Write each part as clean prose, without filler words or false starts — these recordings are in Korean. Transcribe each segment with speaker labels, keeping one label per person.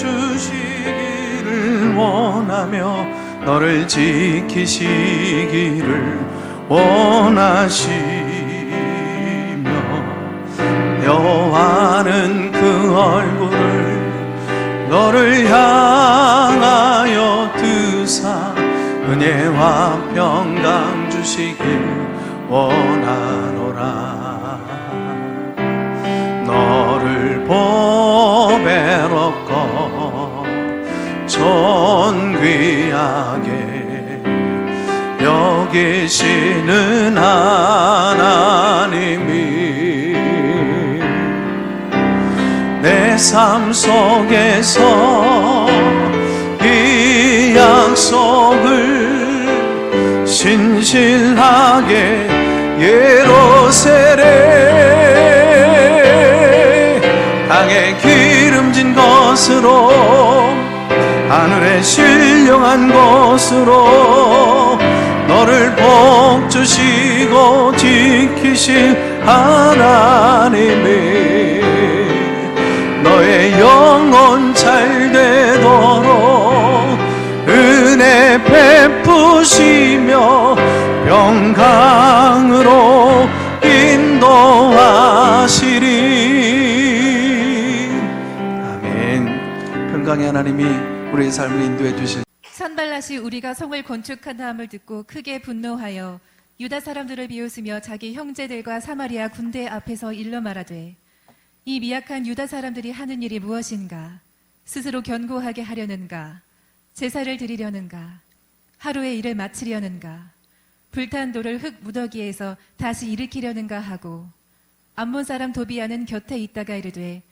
Speaker 1: 주시기를 원하며 너를 지키시기를 원하시며 여호와는 그 얼굴을 너를 향하여 드사 은혜와 평강 주시길 원하노라. 너를 보배롭고 존귀하게 여기시는 하나님이 내 삶 속에서 이 약속을 신실하게 예루살렘 땅에 기름진 것으로 하늘에 신령한 곳으로 너를 복주시고 지키실 하나님이 너의 영혼 잘 되도록 은혜 베푸시며 평강으로 인도하시리. 아멘. 평강의 하나님이 우리의 삶을 인도해 주실.
Speaker 2: 산발랏이 우리가 성을 건축한다함을 듣고 크게 분노하여 유다 사람들을 비웃으며 자기 형제들과 사마리아 군대 앞에서 일러 말하되 이 미약한 유다 사람들이 하는 일이 무엇인가? 스스로 견고하게 하려는가? 제사를 드리려는가? 하루의 일을 마치려는가? 불탄 돌을 흙 무더기에서 다시 일으키려는가 하고 암몬 사람 도비아는 곁에 있다가 이르되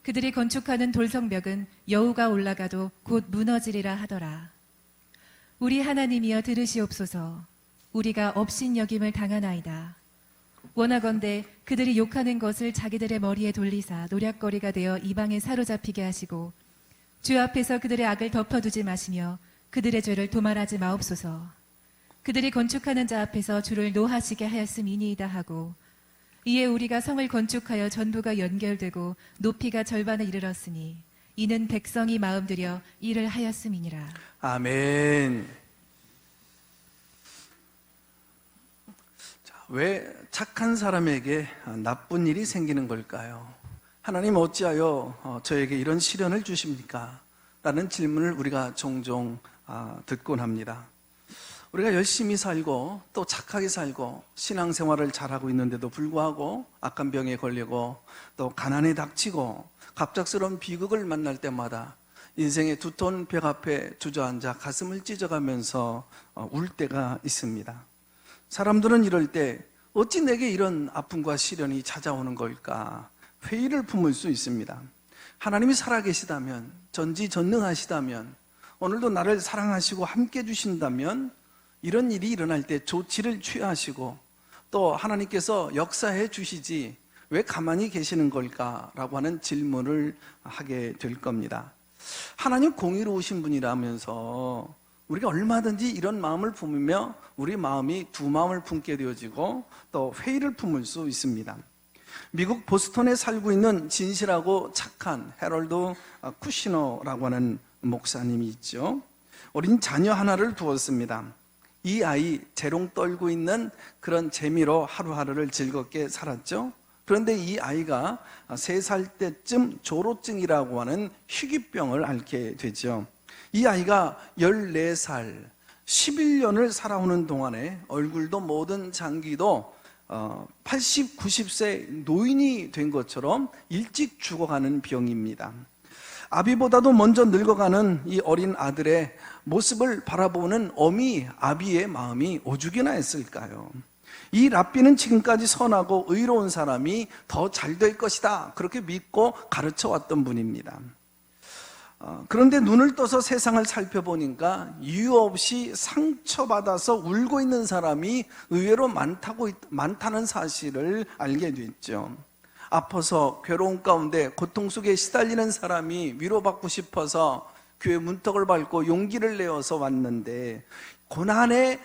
Speaker 2: 그들이 건축하는 돌성벽은 여우가 올라가도 곧 무너지리라 하더라. 우리 하나님이여 들으시옵소서. 우리가 업신여김을 당하나이다. 원하건대 그들이 욕하는 것을 자기들의 머리에 돌리사 노략거리가 되어 이방에 사로잡히게 하시고 주 앞에서 그들의 악을 덮어두지 마시며 그들의 죄를 도말하지 마옵소서. 그들이 건축하는 자 앞에서 주를 노하시게 하였음이니이다 하고 이에 우리가 성을 건축하여 전부가 연결되고 높이가 절반에 이르렀으니 이는 백성이 마음들여 일을 하였음이니라.
Speaker 1: 아멘. 왜 착한 사람에게 나쁜 일이 생기는 걸까요? 하나님 어찌하여 저에게 이런 시련을 주십니까? 라는 질문을 우리가 종종 듣곤 합니다. 우리가 열심히 살고 또 착하게 살고 신앙생활을 잘하고 있는데도 불구하고 악한 병에 걸리고 또 가난에 닥치고 갑작스러운 비극을 만날 때마다 인생의 두터운 벽 앞에 주저앉아 가슴을 찢어가면서 울 때가 있습니다. 사람들은 이럴 때 어찌 내게 이런 아픔과 시련이 찾아오는 걸까? 회의를 품을 수 있습니다. 하나님이 살아계시다면, 전지전능하시다면, 오늘도 나를 사랑하시고 함께 해주신다면 이런 일이 일어날 때 조치를 취하시고 또 하나님께서 역사해 주시지 왜 가만히 계시는 걸까라고 하는 질문을 하게 될 겁니다. 하나님 공의로우신 분이라면서 우리가 얼마든지 이런 마음을 품으며 우리 마음이 두 마음을 품게 되어지고 또 회의를 품을 수 있습니다. 미국 보스턴에 살고 있는 진실하고 착한 해럴드 쿠시너라고 하는 목사님이 있죠. 어린 자녀 하나를 두었습니다. 이 아이 재롱 떨고 있는 그런 재미로 하루하루를 즐겁게 살았죠. 그런데 이 아이가 3살 때쯤 조로증이라고 하는 희귀병을 앓게 되죠. 이 아이가 14살 11년을 살아오는 동안에 얼굴도 모든 장기도 80, 90세 노인이 된 것처럼 일찍 죽어가는 병입니다. 아비보다도 먼저 늙어가는 이 어린 아들의 모습을 바라보는 어미 아비의 마음이 오죽이나 했을까요? 이 랍비는 지금까지 선하고 의로운 사람이 더 잘 될 것이다, 그렇게 믿고 가르쳐 왔던 분입니다. 그런데 눈을 떠서 세상을 살펴보니까 이유 없이 상처받아서 울고 있는 사람이 의외로 많다는 사실을 알게 됐죠. 아파서 괴로운 가운데 고통 속에 시달리는 사람이 위로받고 싶어서 교회 문턱을 밟고 용기를 내어서 왔는데, 고난의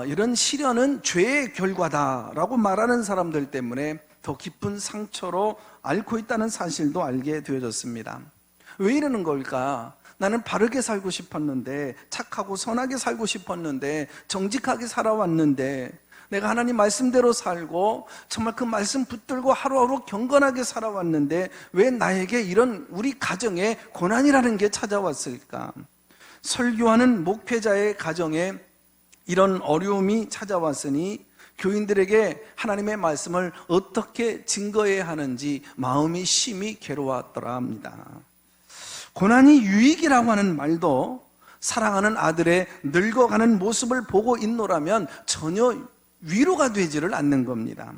Speaker 1: 이런 시련은 죄의 결과다라고 말하는 사람들 때문에 더 깊은 상처로 앓고 있다는 사실도 알게 되어졌습니다. 왜 이러는 걸까? 나는 바르게 살고 싶었는데, 착하고 선하게 살고 싶었는데, 정직하게 살아왔는데, 내가 하나님 말씀대로 살고 정말 그 말씀 붙들고 하루하루 경건하게 살아왔는데 왜 나에게 이런 우리 가정에 고난이라는 게 찾아왔을까? 설교하는 목회자의 가정에 이런 어려움이 찾아왔으니 교인들에게 하나님의 말씀을 어떻게 증거해야 하는지 마음이 심히 괴로웠더라 합니다. 고난이 유익이라고 하는 말도 사랑하는 아들의 늙어가는 모습을 보고 있노라면 전혀 위로가 되지를 않는 겁니다.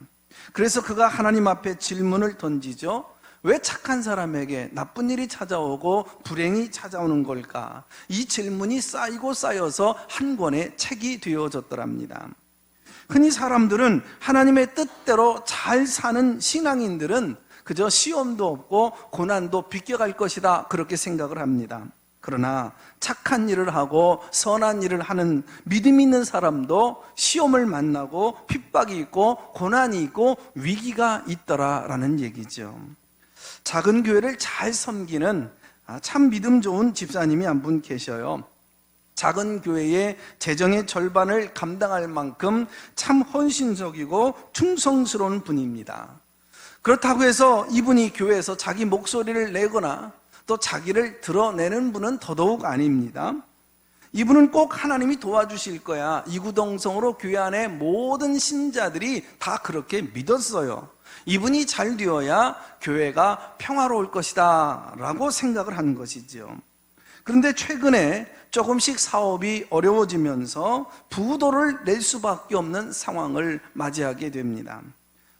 Speaker 1: 그래서 그가 하나님 앞에 질문을 던지죠. 왜 착한 사람에게 나쁜 일이 찾아오고 불행이 찾아오는 걸까? 이 질문이 쌓이고 쌓여서 한 권의 책이 되어졌더랍니다. 흔히 사람들은 하나님의 뜻대로 잘 사는 신앙인들은 그저 시험도 없고 고난도 비껴갈 것이다, 그렇게 생각을 합니다. 그러나 착한 일을 하고 선한 일을 하는 믿음 있는 사람도 시험을 만나고 핍박이 있고 고난이 있고 위기가 있더라라는 얘기죠. 작은 교회를 잘 섬기는 참 믿음 좋은 집사님이 한 분 계셔요. 작은 교회의 재정의 절반을 감당할 만큼 참 헌신적이고 충성스러운 분입니다. 그렇다고 해서 이분이 교회에서 자기 목소리를 내거나 또 자기를 드러내는 분은 더더욱 아닙니다. 이분은 꼭 하나님이 도와주실 거야, 이구동성으로 교회 안에 모든 신자들이 다 그렇게 믿었어요. 이분이 잘 되어야 교회가 평화로울 것이다 라고 생각을 한 것이죠. 그런데 최근에 조금씩 사업이 어려워지면서 부도를 낼 수밖에 없는 상황을 맞이하게 됩니다.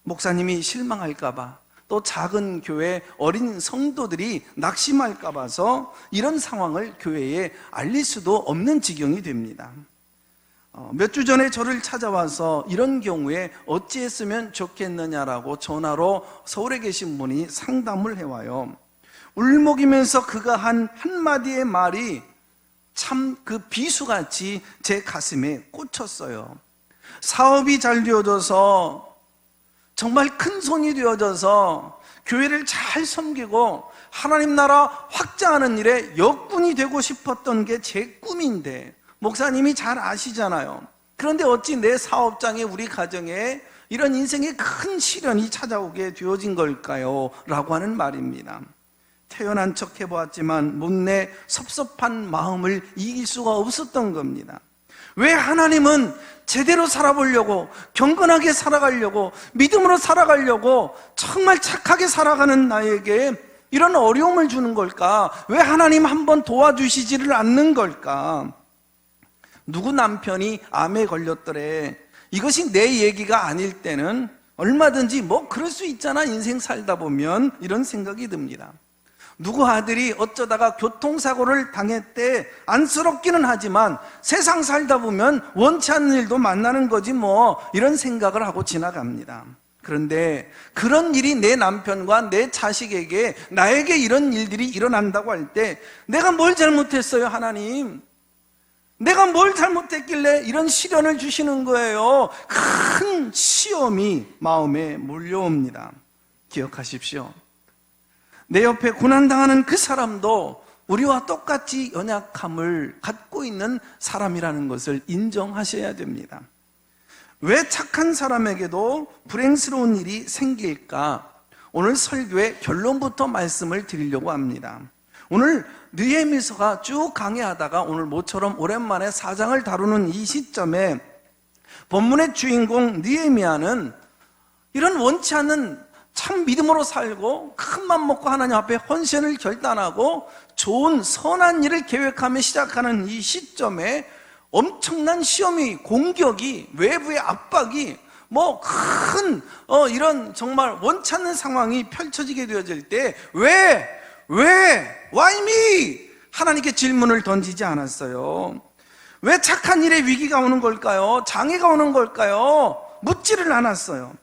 Speaker 1: 목사님이 실망할까 봐, 또 작은 교회 어린 성도들이 낙심할까 봐서 이런 상황을 교회에 알릴 수도 없는 지경이 됩니다. 몇 주 전에 저를 찾아와서 이런 경우에 어찌했으면 좋겠느냐라고 전화로 서울에 계신 분이 상담을 해와요. 울먹이면서 그가 한 한마디의 말이 참 그 비수같이 제 가슴에 꽂혔어요. 사업이 잘 되어져서, 정말 큰 손이 되어져서 교회를 잘 섬기고 하나님 나라 확장하는 일에 역군이 되고 싶었던 게 제 꿈인데, 목사님이 잘 아시잖아요. 그런데 어찌 내 사업장에, 우리 가정에 이런 인생의 큰 시련이 찾아오게 되어진 걸까요? 라고 하는 말입니다. 태어난 척 해보았지만 못내 섭섭한 마음을 이길 수가 없었던 겁니다. 왜 하나님은 제대로 살아보려고, 경건하게 살아가려고, 믿음으로 살아가려고 정말 착하게 살아가는 나에게 이런 어려움을 주는 걸까? 왜 하나님 한번 도와주시지를 않는 걸까? 누구 남편이 암에 걸렸더래, 이것이 내 얘기가 아닐 때는 얼마든지 뭐 그럴 수 있잖아, 인생 살다 보면, 이런 생각이 듭니다. 누구 아들이 어쩌다가 교통사고를 당했대, 안쓰럽기는 하지만 세상 살다 보면 원치 않는 일도 만나는 거지 뭐, 이런 생각을 하고 지나갑니다. 그런데 그런 일이 내 남편과 내 자식에게, 나에게 이런 일들이 일어난다고 할 때 내가 뭘 잘못했어요, 하나님? 내가 뭘 잘못했길래 이런 시련을 주시는 거예요? 큰 시험이 마음에 몰려옵니다. 기억하십시오. 내 옆에 고난당하는 그 사람도 우리와 똑같이 연약함을 갖고 있는 사람이라는 것을 인정하셔야 됩니다. 왜 착한 사람에게도 불행스러운 일이 생길까? 오늘 설교의 결론부터 말씀을 드리려고 합니다. 오늘 느헤미서가 쭉 강의하다가 오늘 모처럼 오랜만에 4장을 다루는 이 시점에 본문의 주인공 느헤미야는 이런 원치 않는 참 믿음으로 살고 큰맘 먹고 하나님 앞에 헌신을 결단하고 좋은 선한 일을 계획하며 시작하는 이 시점에 엄청난 시험이, 공격이, 외부의 압박이 뭐 큰 이런 정말 원치 않는 상황이 펼쳐지게 되어질 때 why me? 하나님께 질문을 던지지 않았어요. 왜 착한 일에 위기가 오는 걸까요? 장애가 오는 걸까요? 묻지를 않았어요.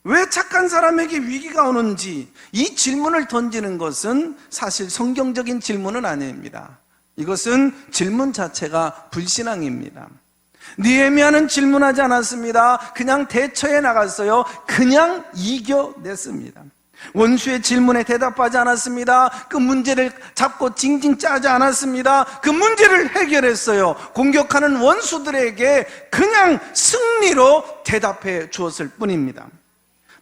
Speaker 1: 왜 착한 사람에게 위기가 오는지 이 질문을 던지는 것은 사실 성경적인 질문은 아닙니다. 이것은 질문 자체가 불신앙입니다. 느헤미야는 질문하지 않았습니다. 그냥 대처해 나갔어요. 그냥 이겨냈습니다. 원수의 질문에 대답하지 않았습니다. 그 문제를 잡고 징징 짜지 않았습니다. 그 문제를 해결했어요. 공격하는 원수들에게 그냥 승리로 대답해 주었을 뿐입니다.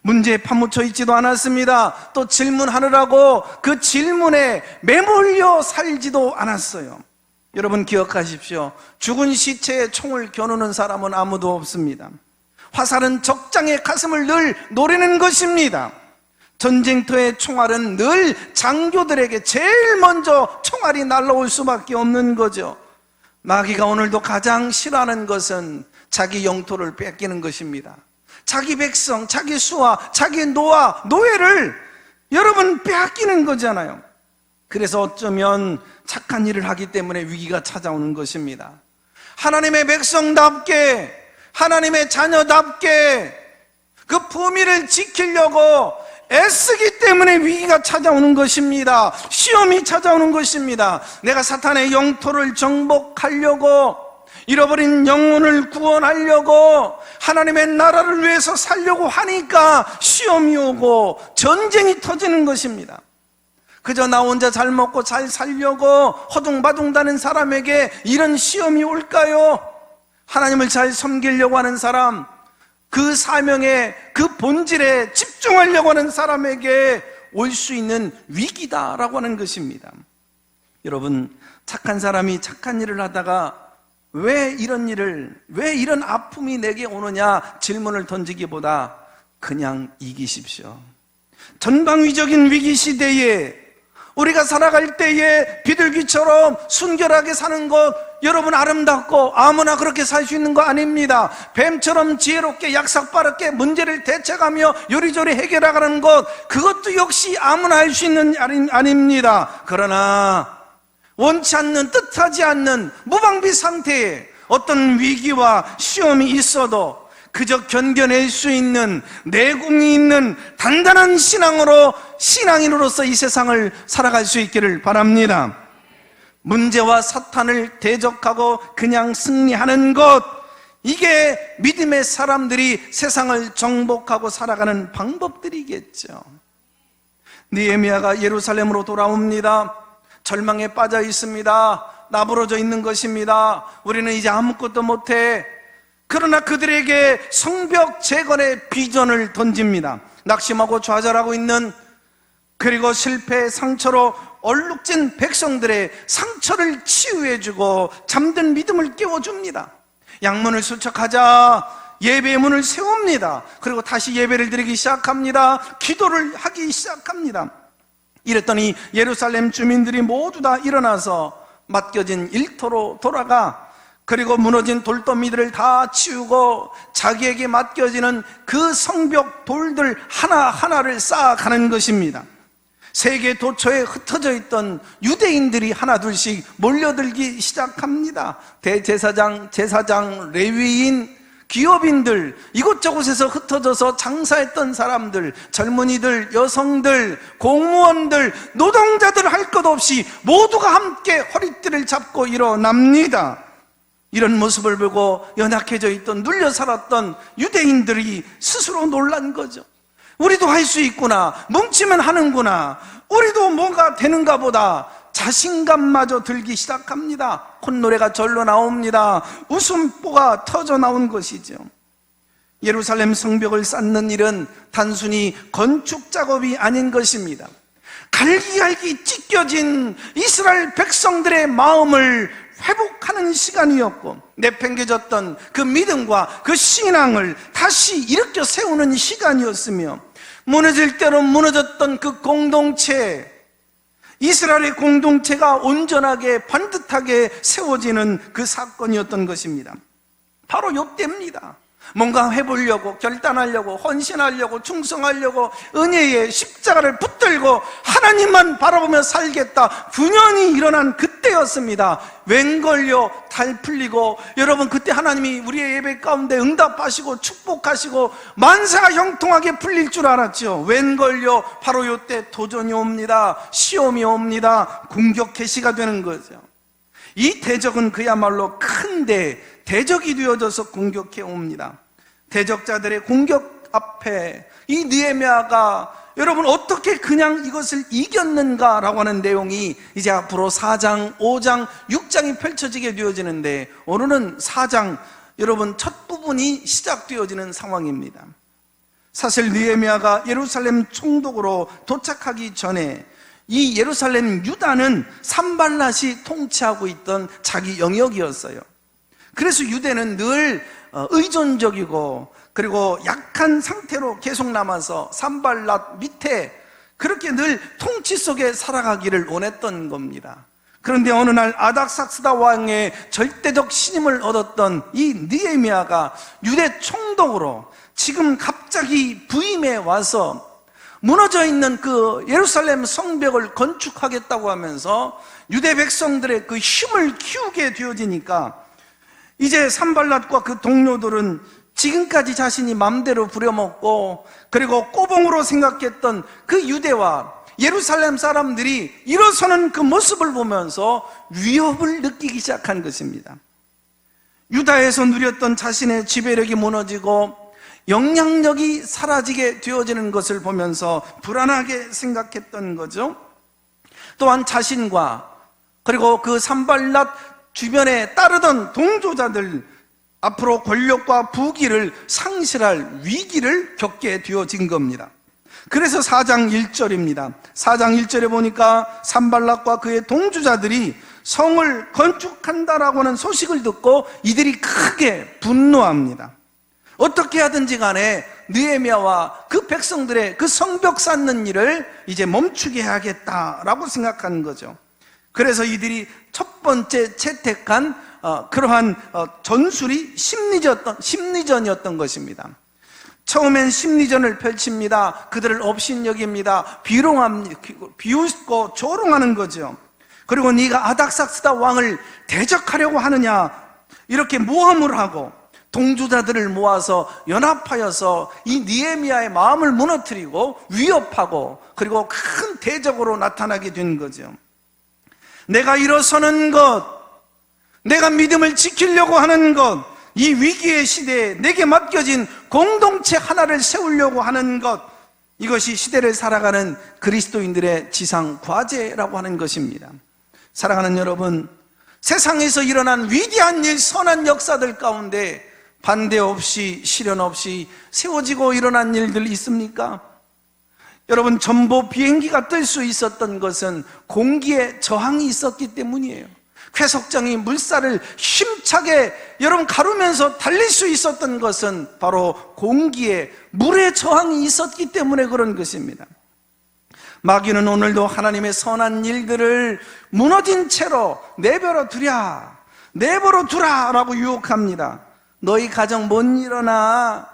Speaker 1: 문제에 파묻혀 있지도 않았습니다. 또 질문하느라고 그 질문에 매몰려 살지도 않았어요. 여러분 기억하십시오. 죽은 시체에 총을 겨누는 사람은 아무도 없습니다. 화살은 적장의 가슴을 늘 노리는 것입니다. 전쟁터의 총알은 늘 장교들에게 제일 먼저 총알이 날라올 수밖에 없는 거죠. 마귀가 오늘도 가장 싫어하는 것은 자기 영토를 뺏기는 것입니다. 자기 백성, 자기 수하, 자기 노아, 노예를 여러분 빼앗기는 거잖아요. 그래서 어쩌면 착한 일을 하기 때문에 위기가 찾아오는 것입니다. 하나님의 백성답게, 하나님의 자녀답게 그 품위를 지키려고 애쓰기 때문에 위기가 찾아오는 것입니다. 시험이 찾아오는 것입니다. 내가 사탄의 영토를 정복하려고, 잃어버린 영혼을 구원하려고, 하나님의 나라를 위해서 살려고 하니까 시험이 오고 전쟁이 터지는 것입니다. 그저 나 혼자 잘 먹고 잘 살려고 허둥바둥다는 사람에게 이런 시험이 올까요? 하나님을 잘 섬기려고 하는 사람, 그 사명에, 그 본질에 집중하려고 하는 사람에게 올 수 있는 위기다라고 하는 것입니다. 여러분, 착한 사람이 착한 일을 하다가 왜 이런 아픔이 내게 오느냐 질문을 던지기보다 그냥 이기십시오. 전방위적인 위기 시대에 우리가 살아갈 때에 비둘기처럼 순결하게 사는 것, 여러분 아름답고 아무나 그렇게 살 수 있는 거 아닙니다. 뱀처럼 지혜롭게 약삭빠르게 문제를 대처하며 요리조리 해결하는 것, 그것도 역시 아무나 할 수 있는 일 아닙니다. 그러나 원치 않는, 뜻하지 않는 무방비 상태에 어떤 위기와 시험이 있어도 그저 견뎌낼 수 있는 내공이 있는 단단한 신앙인으로서 이 세상을 살아갈 수 있기를 바랍니다. 문제와 사탄을 대적하고 그냥 승리하는 것, 이게 믿음의 사람들이 세상을 정복하고 살아가는 방법들이겠죠. 느헤미야가 예루살렘으로 돌아옵니다. 절망에 빠져 있습니다. 나부러져 있는 것입니다. 우리는 이제 아무것도 못해. 그러나 그들에게 성벽 재건의 비전을 던집니다. 낙심하고 좌절하고 있는, 그리고 실패의 상처로 얼룩진 백성들의 상처를 치유해주고 잠든 믿음을 깨워줍니다. 양문을 수척하자 예배의 문을 세웁니다. 그리고 다시 예배를 드리기 시작합니다. 기도를 하기 시작합니다. 이랬더니 예루살렘 주민들이 모두 다 일어나서 맡겨진 일터로 돌아가, 그리고 무너진 돌더미들을 다 치우고 자기에게 맡겨지는 그 성벽 돌들 하나하나를 쌓아가는 것입니다. 세계 도처에 흩어져 있던 유대인들이 하나둘씩 몰려들기 시작합니다. 대제사장, 제사장, 레위인, 기업인들, 이곳저곳에서 흩어져서 장사했던 사람들, 젊은이들, 여성들, 공무원들, 노동자들 할 것 없이 모두가 함께 허리띠를 잡고 일어납니다. 이런 모습을 보고 연약해져 있던, 눌려 살았던 유대인들이 스스로 놀란 거죠. 우리도 할 수 있구나, 뭉치면 하는구나, 우리도 뭔가 되는가 보다, 자신감마저 들기 시작합니다. 콧노래가 절로 나옵니다. 웃음보가 터져 나온 것이죠. 예루살렘 성벽을 쌓는 일은 단순히 건축 작업이 아닌 것입니다. 갈기갈기 찢겨진 이스라엘 백성들의 마음을 회복하는 시간이었고, 내팽개졌던 그 믿음과 그 신앙을 다시 일으켜 세우는 시간이었으며, 무너질 대로 무너졌던 그 공동체, 이스라엘의 공동체가 온전하게 반듯하게 세워지는 그 사건이었던 것입니다. 바로 이때입니다. 뭔가 해보려고, 결단하려고, 헌신하려고, 충성하려고 은혜의 십자가를 붙들고 하나님만 바라보며 살겠다, 분연히 일어난 그때였습니다. 웬걸요 달 풀리고, 여러분 그때 하나님이 우리의 예배 가운데 응답하시고 축복하시고 만사가 형통하게 풀릴 줄 알았죠. 웬걸요, 바로 이때 도전이 옵니다. 시험이 옵니다. 공격 개시가 되는 거죠. 이 대적은 그야말로 큰데 대적이 되어져서 공격해 옵니다. 대적자들의 공격 앞에 이 느헤미야가 여러분 어떻게 그냥 이것을 이겼는가라고 하는 내용이 이제 앞으로 4장, 5장, 6장이 펼쳐지게 되어지는데 오늘은 4장 여러분 첫 부분이 시작되어지는 상황입니다. 사실 느헤미야가 예루살렘 총독으로 도착하기 전에 이 예루살렘 유다는 산발랏이 통치하고 있던 자기 영역이었어요. 그래서 유대는 늘 의존적이고 그리고 약한 상태로 계속 남아서 산발랏 밑에 그렇게 늘 통치 속에 살아가기를 원했던 겁니다. 그런데 어느 날 아닥삭스다 왕의 절대적 신임을 얻었던 이 느헤미야가 유대 총독으로 지금 갑자기 부임해 와서 무너져 있는 그 예루살렘 성벽을 건축하겠다고 하면서 유대 백성들의 그 힘을 키우게 되어지니까 이제 산발랏과 그 동료들은 지금까지 자신이 맘대로 부려먹고 그리고 꼬봉으로 생각했던 그 유대와 예루살렘 사람들이 일어서는 그 모습을 보면서 위협을 느끼기 시작한 것입니다. 유다에서 누렸던 자신의 지배력이 무너지고 영향력이 사라지게 되어지는 것을 보면서 불안하게 생각했던 거죠. 또한 자신과 그리고 그 산발랏 주변에 따르던 동조자들 앞으로 권력과 부귀를 상실할 위기를 겪게 되어진 겁니다. 그래서 4장 1절입니다. 4장 1절에 보니까 산발랏과 그의 동조자들이 성을 건축한다라고 하는 소식을 듣고 이들이 크게 분노합니다. 어떻게 하든지 간에 느헤미야와 그 백성들의 그 성벽 쌓는 일을 이제 멈추게 해야겠다라고 생각한 거죠. 그래서 이들이 첫 번째 채택한 그러한 전술이 심리전이었던 것입니다. 처음엔 심리전을 펼칩니다. 그들을 업신여깁니다. 비웃고 조롱하는 거죠. 그리고 네가 아닥삭스다 왕을 대적하려고 하느냐 이렇게 모함을 하고 동조자들을 모아서 연합하여서 이 느헤미야의 마음을 무너뜨리고 위협하고 그리고 큰 대적으로 나타나게 된 거죠. 내가 일어서는 것, 내가 믿음을 지키려고 하는 것, 이 위기의 시대에 내게 맡겨진 공동체 하나를 세우려고 하는 것, 이것이 시대를 살아가는 그리스도인들의 지상 과제라고 하는 것입니다. 사랑하는 여러분, 세상에서 일어난 위대한 일, 선한 역사들 가운데 반대 없이 시련 없이 세워지고 일어난 일들 있습니까? 여러분, 전보 비행기가 뜰 수 있었던 것은 공기에 저항이 있었기 때문이에요. 쾌석장이 물살을 힘차게 여러분 가르면서 달릴 수 있었던 것은 바로 공기에 물의 저항이 있었기 때문에 그런 것입니다. 마귀는 오늘도 하나님의 선한 일들을 무너진 채로 내버려 두라 라고 유혹합니다. 너희 가정 못 일어나,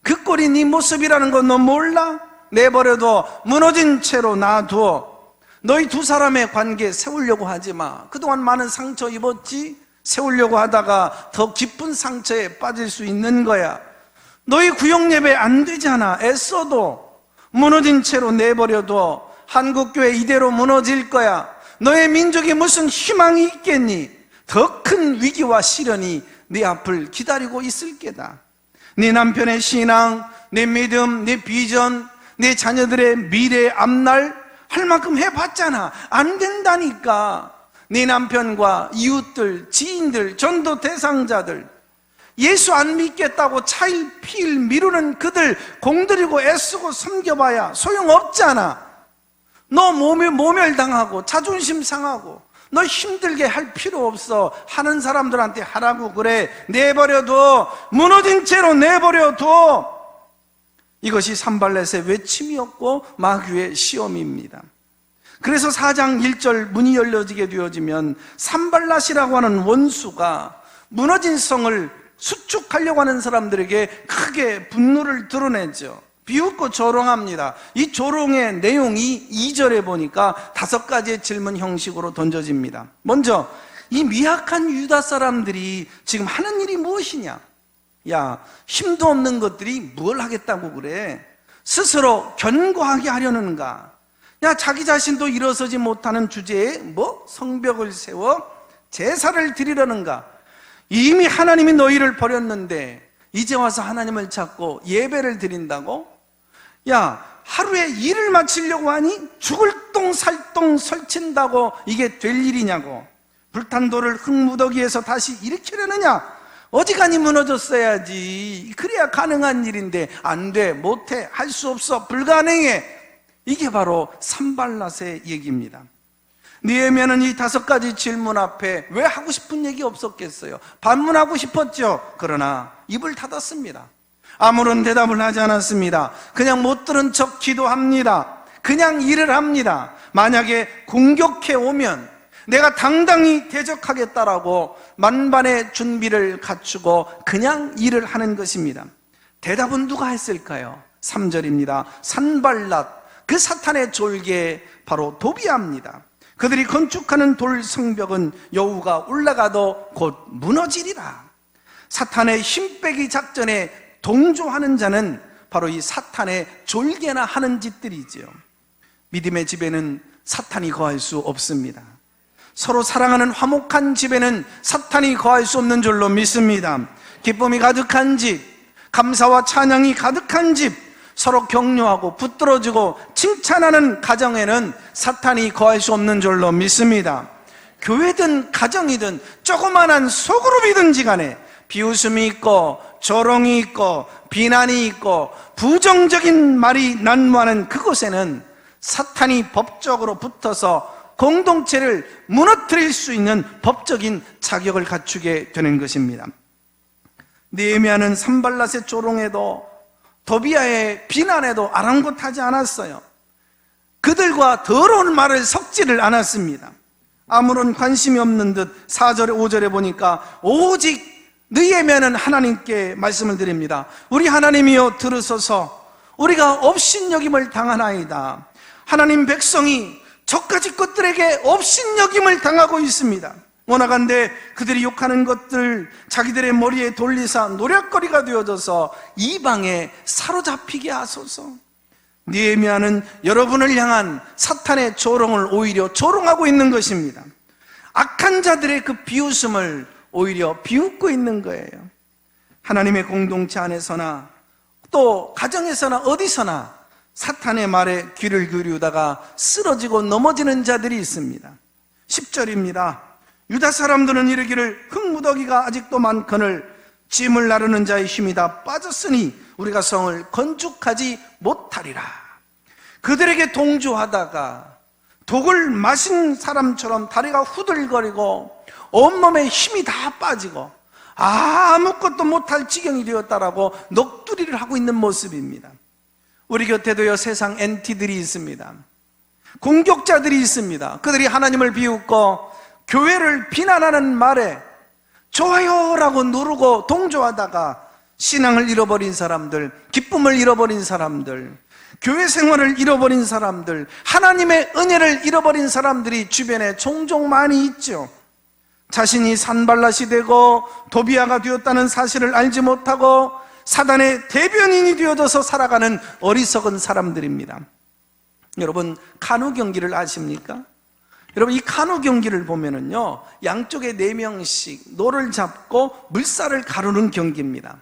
Speaker 1: 그 꼴이 네 모습이라는 거 너 몰라? 내버려둬, 무너진 채로 놔두어. 너희 두 사람의 관계 세우려고 하지 마. 그동안 많은 상처 입었지? 세우려고 하다가 더 깊은 상처에 빠질 수 있는 거야. 너희 구역 예배 안 되잖아. 애써도 무너진 채로 내버려둬. 한국교회 이대로 무너질 거야. 너의 민족이 무슨 희망이 있겠니? 더 큰 위기와 시련이 네 앞을 기다리고 있을 게다. 네 남편의 신앙, 내 믿음, 내 비전, 내 자녀들의 미래 앞날 할 만큼 해봤잖아. 안 된다니까. 네 남편과 이웃들, 지인들, 전도 대상자들, 예수 안 믿겠다고 차일피일 미루는 그들 공들이고 애쓰고 섬겨봐야 소용없잖아. 너 모멸당하고 자존심 상하고 너 힘들게 할 필요 없어. 하는 사람들한테 하라고 그래. 내버려둬. 무너진 채로 내버려둬. 이것이 산발렛의 외침이었고 마귀의 시험입니다. 그래서 4장 1절 문이 열려지게 되어지면 산발랏이라고 하는 원수가 무너진 성을 수축하려고 하는 사람들에게 크게 분노를 드러내죠. 비웃고 조롱합니다. 이 조롱의 내용이 2절에 보니까 5가지의 질문 형식으로 던져집니다. 먼저 이 미약한 유다 사람들이 지금 하는 일이 무엇이냐? 야, 힘도 없는 것들이 뭘 하겠다고 그래? 스스로 견고하게 하려는가? 야, 자기 자신도 일어서지 못하는 주제에 성벽을 세워 제사를 드리려는가? 이미 하나님이 너희를 버렸는데 이제 와서 하나님을 찾고 예배를 드린다고? 야, 하루에 일을 마치려고 하니 죽을 똥 살 똥 설친다고 이게 될 일이냐고. 불탄 돌을 흙무더기에서 다시 일으키려느냐? 어지간히 무너졌어야지. 그래야 가능한 일인데 안 돼, 못해, 할 수 없어, 불가능해. 이게 바로 산발랏의 얘기입니다. 느헤미야는 이 5가지 질문 앞에 왜 하고 싶은 얘기 없었겠어요? 반문하고 싶었죠. 그러나 입을 닫았습니다. 아무런 대답을 하지 않았습니다. 그냥 못 들은 척 기도합니다. 그냥 일을 합니다. 만약에 공격해 오면 내가 당당히 대적하겠다라고 만반의 준비를 갖추고 그냥 일을 하는 것입니다. 대답은 누가 했을까요? 3절입니다. 산발랏, 그 사탄의 졸개 바로 도비아입니다. 그들이 건축하는 돌 성벽은 여우가 올라가도 곧 무너지리라. 사탄의 힘 빼기 작전에 동조하는 자는 바로 이 사탄의 졸개나 하는 짓들이지요. 믿음의 집에는 사탄이 거할 수 없습니다. 서로 사랑하는 화목한 집에는 사탄이 거할 수 없는 줄로 믿습니다. 기쁨이 가득한 집, 감사와 찬양이 가득한 집, 서로 격려하고 붙들어주고 칭찬하는 가정에는 사탄이 거할 수 없는 줄로 믿습니다. 교회든 가정이든 조그만한 소그룹이든지 간에 비웃음이 있고 조롱이 있고 비난이 있고 부정적인 말이 난무하는 그곳에는 사탄이 법적으로 붙어서 공동체를 무너뜨릴 수 있는 법적인 자격을 갖추게 되는 것입니다. 느헤미야는 산발랏의 조롱에도 도비아의 비난에도 아랑곳하지 않았어요. 그들과 더러운 말을 섞지를 않았습니다. 아무런 관심이 없는 듯 4절에 5절에 보니까 오직 느헤미야는 하나님께 말씀을 드립니다. 우리 하나님이여 들으소서. 우리가 업신여김을 당하나이다. 하나님 백성이 저까지 것들에게 업신여김을 당하고 있습니다. 원하간대 그들이 욕하는 것들 자기들의 머리에 돌리사 노략거리가 되어져서 이방에 사로잡히게 하소서. 느헤미야는 여러분을 향한 사탄의 조롱을 오히려 조롱하고 있는 것입니다. 악한 자들의 그 비웃음을 오히려 비웃고 있는 거예요. 하나님의 공동체 안에서나 또 가정에서나 어디서나 사탄의 말에 귀를 기울이다가 쓰러지고 넘어지는 자들이 있습니다. 10절입니다. 유다 사람들은 이르기를 흙무더기가 아직도 많거늘 짐을 나르는 자의 힘이 다 빠졌으니 우리가 성을 건축하지 못하리라. 그들에게 동조하다가 독을 마신 사람처럼 다리가 후들거리고 온몸에 힘이 다 빠지고 아무것도 못할 지경이 되었다라고 넋두리를 하고 있는 모습입니다. 우리 곁에도요 세상 엔티들이 있습니다. 공격자들이 있습니다. 그들이 하나님을 비웃고 교회를 비난하는 말에 좋아요라고 누르고 동조하다가 신앙을 잃어버린 사람들, 기쁨을 잃어버린 사람들, 교회 생활을 잃어버린 사람들, 하나님의 은혜를 잃어버린 사람들이 주변에 종종 많이 있죠. 자신이 산발랏이 되고 도비아가 되었다는 사실을 알지 못하고 사단의 대변인이 되어져서 살아가는 어리석은 사람들입니다. 여러분, 카누 경기를 아십니까? 여러분, 이 카누 경기를 보면은요, 양쪽에 4명씩 노를 잡고 물살을 가르는 경기입니다.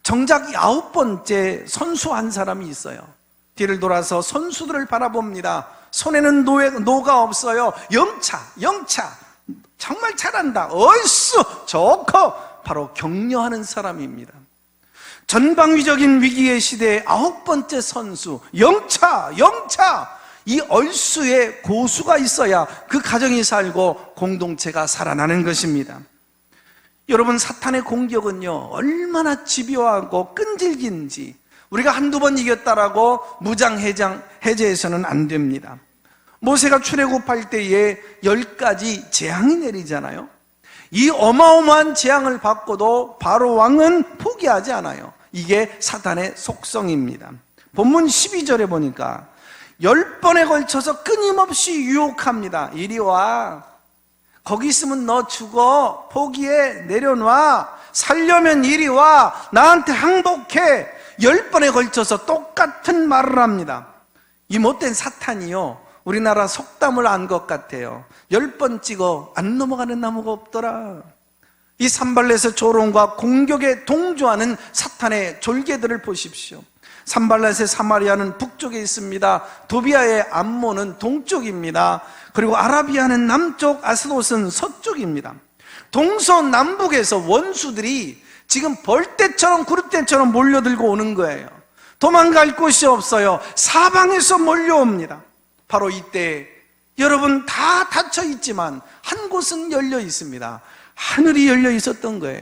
Speaker 1: 정작 9번째 선수 한 사람이 있어요. 뒤를 돌아서 선수들을 바라봅니다. 손에는 노가 없어요. 영차, 정말 잘한다. 얼쑤, 좋고, 바로 격려하는 사람입니다. 전방위적인 위기의 시대의 9번째 선수, 영차, 이 얼쑤에 고수가 있어야 그 가정이 살고 공동체가 살아나는 것입니다. 여러분, 사탄의 공격은요 얼마나 집요하고 끈질긴지 우리가 한두 번 이겼다라고 무장 해제해서는 안 됩니다. 모세가 출애굽할 때에 10가지 재앙이 내리잖아요. 이 어마어마한 재앙을 받고도 바로 왕은 포기하지 않아요. 이게 사탄의 속성입니다. 본문 12절에 보니까 10번에 걸쳐서 끊임없이 유혹합니다. 이리 와, 거기 있으면 너 죽어, 포기해, 내려놔, 살려면 이리 와, 나한테 항복해. 10번에 걸쳐서 똑같은 말을 합니다. 이 못된 사탄이요, 우리나라 속담을 안 것 같아요. 10번 찍어 안 넘어가는 나무가 없더라. 이 산발렛의 조롱과 공격에 동조하는 사탄의 졸개들을 보십시오. 산발렛의 사마리아는 북쪽에 있습니다. 도비아의 암몬은 동쪽입니다. 그리고 아라비아는 남쪽, 아스돗은 서쪽입니다. 동서남북에서 원수들이 지금 벌떼처럼 구르떼처럼 몰려들고 오는 거예요. 도망갈 곳이 없어요. 사방에서 몰려옵니다. 바로 이때 여러분 다 닫혀 있지만 한 곳은 열려 있습니다. 하늘이 열려 있었던 거예요.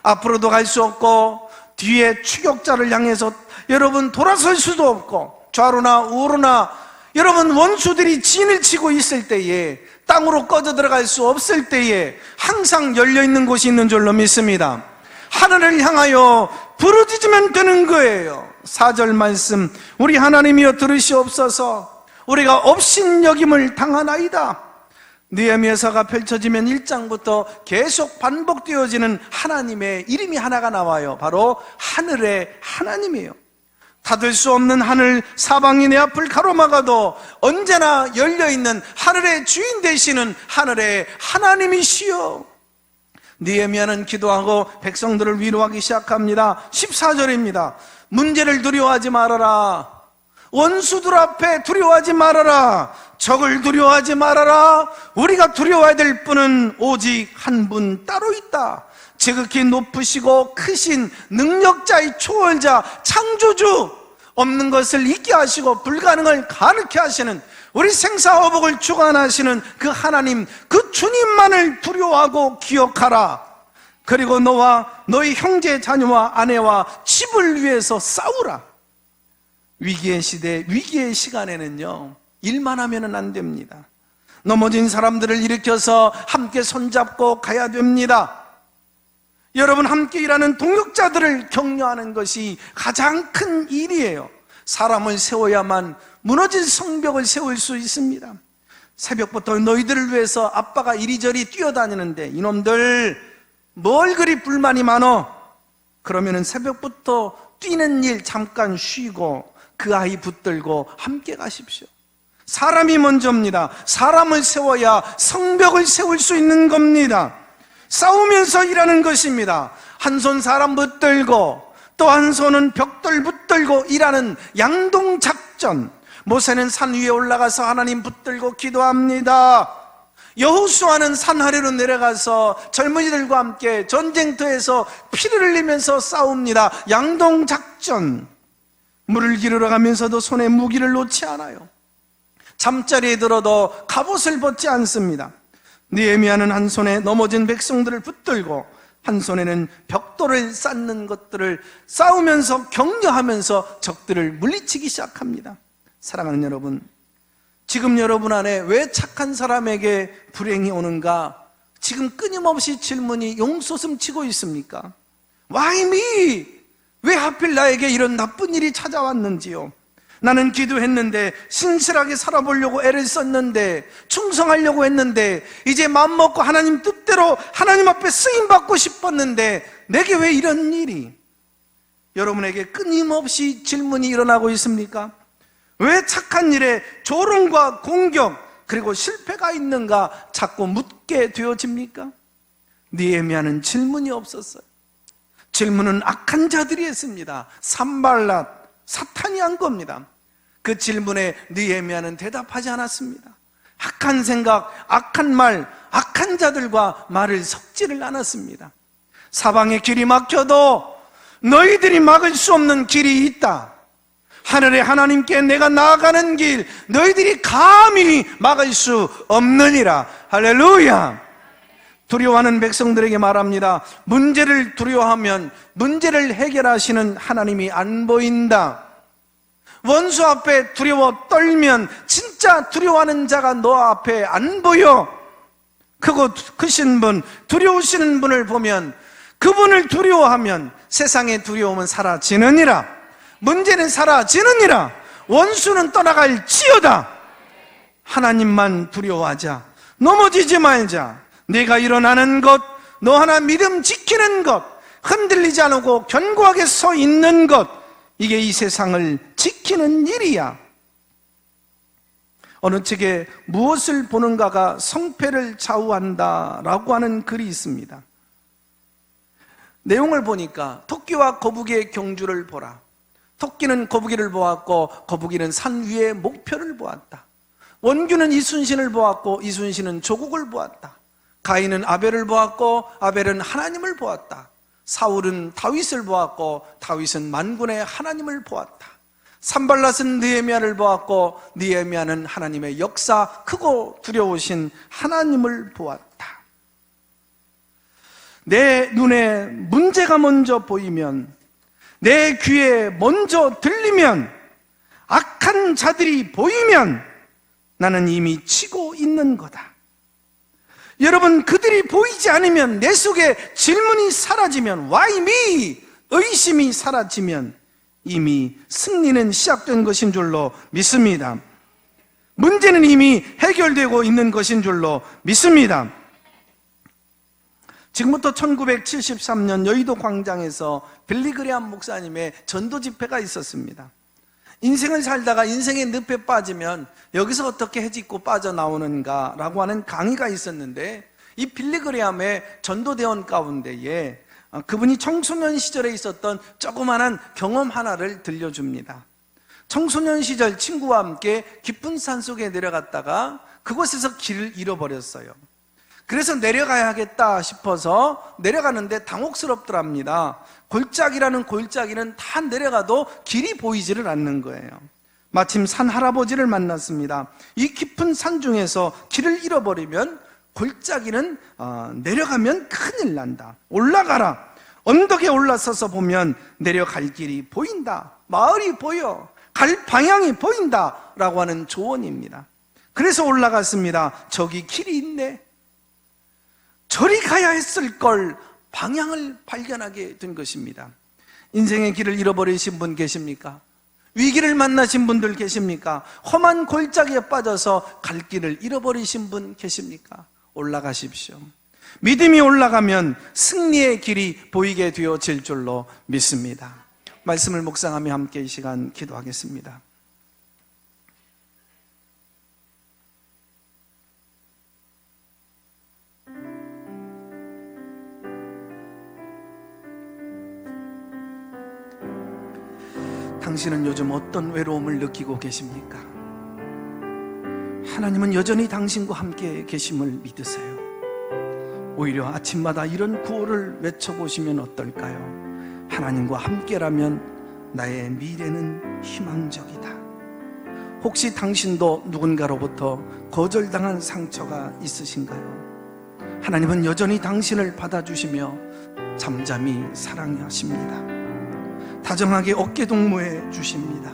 Speaker 1: 앞으로도 갈 수 없고 뒤에 추격자를 향해서 여러분 돌아설 수도 없고 좌로나 우로나 여러분 원수들이 진을 치고 있을 때에 땅으로 꺼져 들어갈 수 없을 때에 항상 열려 있는 곳이 있는 줄로 믿습니다. 하늘을 향하여 부르짖으면 되는 거예요. 4절 말씀, 우리 하나님이여 들으시옵소서. 우리가 업신여김을 당하나이다. 느헤미야서가 펼쳐지면 1장부터 계속 반복되어지는 하나님의 이름이 하나가 나와요. 바로 하늘의 하나님이에요. 닫을 수 없는 하늘, 사방이 내 앞을 가로막아도 언제나 열려있는 하늘의 주인 되시는 하늘의 하나님이시여. 느헤미야는 기도하고 백성들을 위로하기 시작합니다. 14절입니다. 문제를 두려워하지 말아라. 원수들 앞에 두려워하지 말아라. 적을 두려워하지 말아라. 우리가 두려워해야 될 분은 오직 한 분 따로 있다. 지극히 높으시고 크신 능력자의 초월자 창조주, 없는 것을 있게 하시고 불가능을 가능케 하시는 우리 생사화복을 주관하시는 그 하나님, 그 주님만을 두려워하고 기억하라. 그리고 너와 너희 형제 자녀와 아내와 집을 위해서 싸우라. 위기의 시대, 위기의 시간에는요, 일만 하면은 안 됩니다. 넘어진 사람들을 일으켜서 함께 손잡고 가야 됩니다. 여러분, 함께 일하는 동역자들을 격려하는 것이 가장 큰 일이에요. 사람을 세워야만 무너진 성벽을 세울 수 있습니다. 새벽부터 너희들을 위해서 아빠가 이리저리 뛰어다니는데 이놈들 뭘 그리 불만이 많어? 그러면은 새벽부터 뛰는 일 잠깐 쉬고 그 아이 붙들고 함께 가십시오. 사람이 먼저입니다. 사람을 세워야 성벽을 세울 수 있는 겁니다. 싸우면서 일하는 것입니다. 한 손 사람 붙들고 또 한 손은 벽돌 붙들고 일하는 양동작전. 모세는 산 위에 올라가서 하나님 붙들고 기도합니다. 여호수아는 산 아래로 내려가서 젊은이들과 함께 전쟁터에서 피를 흘리면서 싸웁니다. 양동작전. 물을 기르러 가면서도 손에 무기를 놓지 않아요. 잠자리에 들어도 갑옷을 벗지 않습니다. 느헤미야는 한 손에 넘어진 백성들을 붙들고 한 손에는 벽돌을 쌓는 것들을 싸우면서 격려하면서 적들을 물리치기 시작합니다. 사랑하는 여러분, 지금 여러분 안에 왜 착한 사람에게 불행이 오는가? 지금 끊임없이 질문이 용솟음치고 있습니까? Why me? 왜 하필 나에게 이런 나쁜 일이 찾아왔는지요? 나는 기도했는데, 신실하게 살아보려고 애를 썼는데, 충성하려고 했는데, 이제 마음먹고 하나님 뜻대로 하나님 앞에 쓰임받고 싶었는데 내게 왜 이런 일이? 여러분에게 끊임없이 질문이 일어나고 있습니까? 왜 착한 일에 조롱과 공격 그리고 실패가 있는가 자꾸 묻게 되어집니까? 느헤미야는 질문이 없었어요. 질문은 악한 자들이 했습니다. 산발랏, 사탄이 한 겁니다. 그 질문에 느헤미야는 대답하지 않았습니다. 악한 생각, 악한 말, 악한 자들과 말을 섞지를 않았습니다. 사방에 길이 막혀도 너희들이 막을 수 없는 길이 있다. 하늘의 하나님께 내가 나아가는 길 너희들이 감히 막을 수 없느니라. 할렐루야. 두려워하는 백성들에게 말합니다. 문제를 두려워하면 문제를 해결하시는 하나님이 안 보인다. 원수 앞에 두려워 떨면 진짜 두려워하는 자가 너 앞에 안 보여. 크고 크신 분, 두려우시는 분을 보면, 그분을 두려워하면 세상의 두려움은 사라지느니라. 문제는 사라지느니라. 원수는 떠나갈지어다. 하나님만 두려워하자. 넘어지지 말자. 네가 일어나는 것, 너 하나 믿음 지키는 것, 흔들리지 않고 견고하게 서 있는 것, 이게 이 세상을 지키는 일이야. 어느 책에 무엇을 보는가가 성패를 좌우한다라고 하는 글이 있습니다. 내용을 보니까 토끼와 거북이의 경주를 보라. 토끼는 거북이를 보았고 거북이는 산 위의 목표를 보았다. 원균은 이순신을 보았고 이순신은 조국을 보았다. 가인은 아벨을 보았고 아벨은 하나님을 보았다. 사울은 다윗을 보았고 다윗은 만군의 하나님을 보았다. 산발랏은 느헤미야를 보았고 느헤미야는 하나님의 역사 크고 두려우신 하나님을 보았다. 내 눈에 문제가 먼저 보이면, 내 귀에 먼저 들리면, 악한 자들이 보이면 나는 이미 치고 있는 거다. 여러분, 그들이 보이지 않으면, 내 속에 질문이 사라지면, Why me? 의심이 사라지면 이미 승리는 시작된 것인 줄로 믿습니다. 문제는 이미 해결되고 있는 것인 줄로 믿습니다. 지금부터 1973년 여의도 광장에서 빌리그레암 목사님의 전도 집회가 있었습니다. 인생을 살다가 인생의 늪에 빠지면 여기서 어떻게 헤집고 빠져나오는가 라고 하는 강의가 있었는데, 이 빌리그레암의 전도대원 가운데에 그분이 청소년 시절에 있었던 조그만한 경험 하나를 들려줍니다. 청소년 시절 친구와 함께 깊은 산속에 내려갔다가 그곳에서 길을 잃어버렸어요. 그래서 내려가야겠다 싶어서 내려가는데 당혹스럽더랍니다. 골짜기라는 골짜기는 다 내려가도 길이 보이지를 않는 거예요. 마침 산 할아버지를 만났습니다. 이 깊은 산 중에서 길을 잃어버리면 골짜기는 내려가면 큰일 난다. 올라가라. 언덕에 올라서서 보면 내려갈 길이 보인다. 마을이 보여. 갈 방향이 보인다. 라고 하는 조언입니다. 그래서 올라갔습니다. 저기 길이 있네. 저리 가야 했을 걸, 방향을 발견하게 된 것입니다. 인생의 길을 잃어버리신 분 계십니까? 위기를 만나신 분들 계십니까? 험한 골짜기에 빠져서 갈 길을 잃어버리신 분 계십니까? 올라가십시오. 믿음이 올라가면 승리의 길이 보이게 되어질 줄로 믿습니다. 말씀을 묵상하며 함께 이 시간 기도하겠습니다. 당신은 요즘 어떤 외로움을 느끼고 계십니까? 하나님은 여전히 당신과 함께 계심을 믿으세요. 오히려 아침마다 이런 구호를 외쳐보시면 어떨까요? 하나님과 함께라면 나의 미래는 희망적이다. 혹시 당신도 누군가로부터 거절당한 상처가 있으신가요? 하나님은 여전히 당신을 받아주시며 잠잠히 사랑하십니다. 다정하게 어깨 동무해 주십니다.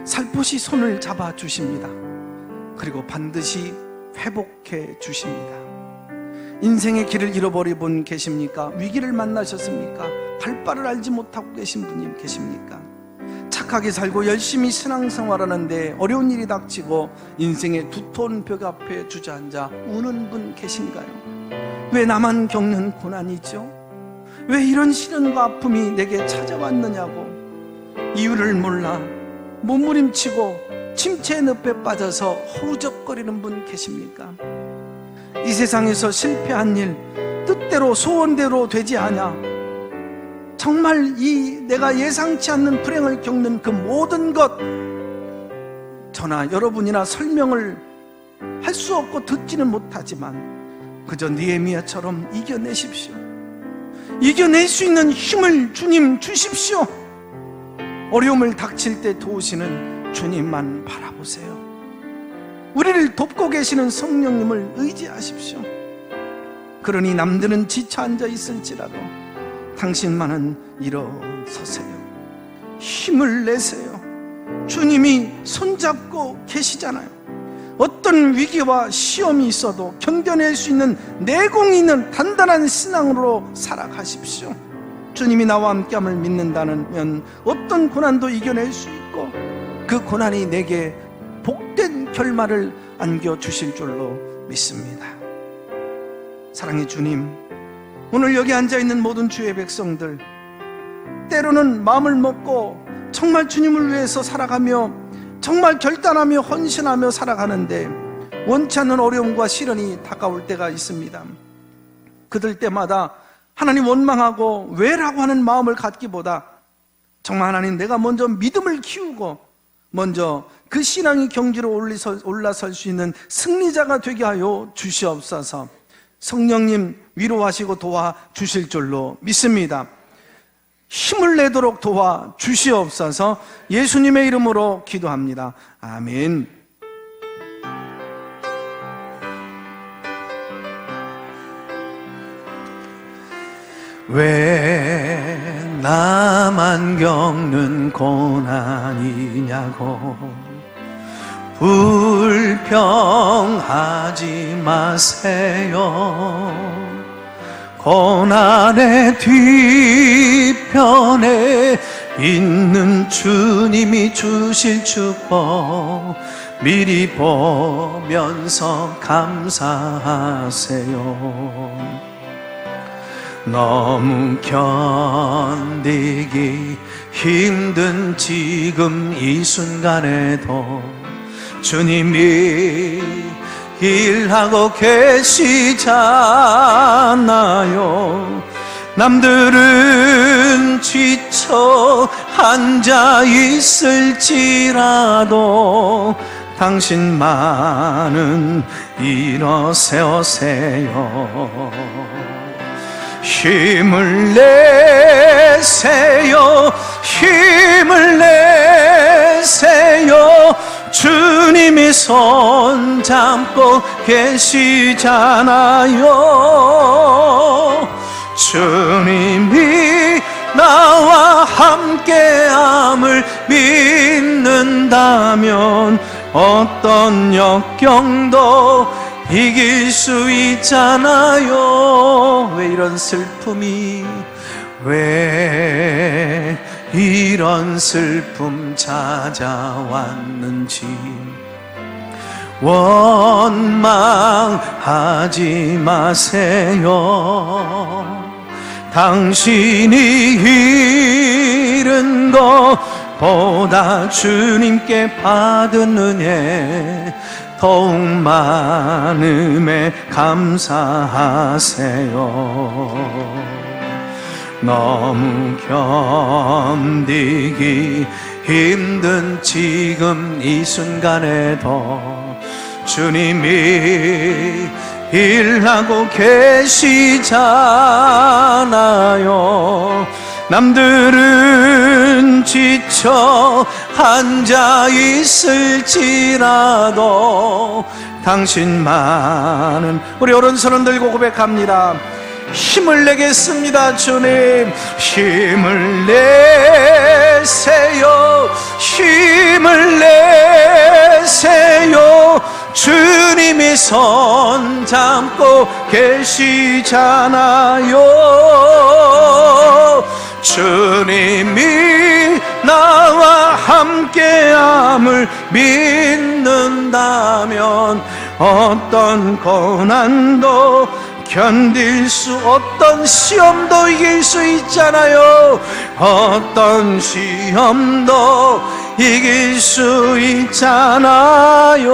Speaker 1: 살포시 손을 잡아 주십니다. 그리고 반드시 회복해 주십니다. 인생의 길을 잃어버린 분 계십니까? 위기를 만나셨습니까? 갈 바를 알지 못하고 계신 분이 계십니까? 착하게 살고 열심히 신앙생활하는데 어려운 일이 닥치고 인생의 두터운 벽 앞에 주저앉아 우는 분 계신가요? 왜 나만 겪는 고난이죠? 왜 이런 시련과 아픔이 내게 찾아왔느냐고 이유를 몰라 몸부림치고 침체의 늪에 빠져서 허우적거리는 분 계십니까? 이 세상에서 실패한 일, 뜻대로 소원대로 되지 않아 정말 내가 예상치 않는 불행을 겪는 그 모든 것, 저나 여러분이나 설명을 할 수 없고 듣지는 못하지만 그저 느헤미야처럼 이겨내십시오. 이겨낼 수 있는 힘을 주님 주십시오. 어려움을 닥칠 때 도우시는 주님만 바라보세요. 우리를 돕고 계시는 성령님을 의지하십시오. 그러니 남들은 지쳐 앉아 있을지라도 당신만은 일어서세요. 힘을 내세요. 주님이 손잡고 계시잖아요. 어떤 위기와 시험이 있어도 견뎌낼 수 있는 내공이 있는 단단한 신앙으로 살아가십시오. 주님이 나와 함께함을 믿는다면 어떤 고난도 이겨낼 수 있고 그 고난이 내게 복된 결말을 안겨주실 줄로 믿습니다. 사랑의 주님, 오늘 여기 앉아있는 모든 주의 백성들, 때로는 마음을 먹고 정말 주님을 위해서 살아가며 정말 결단하며 헌신하며 살아가는데 원치 않는 어려움과 시련이 다가올 때가 있습니다. 그들 때마다 하나님 원망하고 왜라고 하는 마음을 갖기보다 정말 하나님 내가 먼저 믿음을 키우고 먼저 그 신앙의 경지로 올라설 수 있는 승리자가 되게 하여 주시옵소서. 성령님 위로하시고 도와주실 줄로 믿습니다. 힘을 내도록 도와주시옵소서. 예수님의 이름으로 기도합니다. 아멘. 왜 나만 겪는 고난이냐고 불평하지 마세요. 고난의 뒤편에 있는 주님이 주실 축복 미리 보면서 감사하세요. 너무 견디기 힘든 지금 이 순간에도 주님이 일하고 계시잖아요. 남들은 지쳐 앉아 있을지라도 당신만은 일어서세요. 힘을 내세요. 힘을 내세요. 주님이 손 잡고 계시잖아요. 주님이 나와 함께함을 믿는다면 어떤 역경도 이길 수 있잖아요. 왜 이런 슬픔이 왜 이런 슬픔 찾아왔는지 원망하지 마세요. 당신이 잃은 것보다 주님께 받은 은혜 더욱 많음에 감사하세요. 너무 견디기 힘든 지금 이 순간에도 주님이 일하고 계시잖아요. 남들은 지쳐 앉아 있을지라도 당신만은 우리 오른손을 들고 고백합니다. 힘을 내겠습니다. 주님 힘을 내세요. 힘을 내세요. 주님이 손 잡고 계시잖아요. 주님이 나와 함께함을 믿는다면 어떤 고난도 견딜 수 어떤 시험도 이길 수 있잖아요. 어떤 시험도 이길 수 있잖아요.